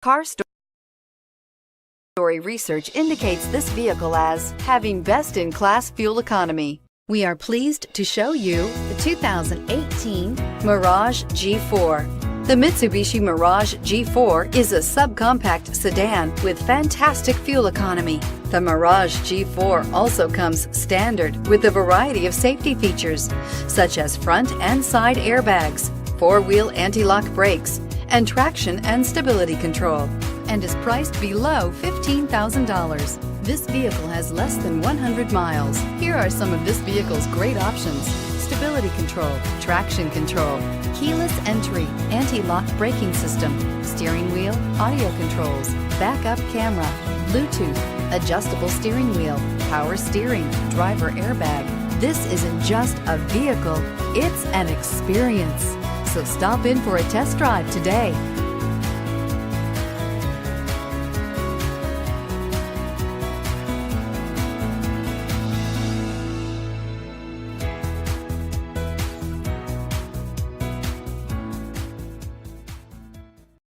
Car Story research indicates this vehicle as having best-in-class fuel economy. We are pleased to show you the 2018 Mirage G4. The Mitsubishi Mirage G4 is a subcompact sedan with fantastic fuel economy. The Mirage G4 also comes standard with a variety of safety features, such as front and side airbags, four-wheel anti-lock brakes, and traction and stability control, and is priced below $15,000. This vehicle has less than 100 miles. Here are some of this vehicle's great options: stability control, traction control, keyless entry, anti-lock braking system, steering wheel audio controls, backup camera, Bluetooth, adjustable steering wheel, power steering, driver airbag. This isn't just a vehicle, it's an experience. So stop in for a test drive today.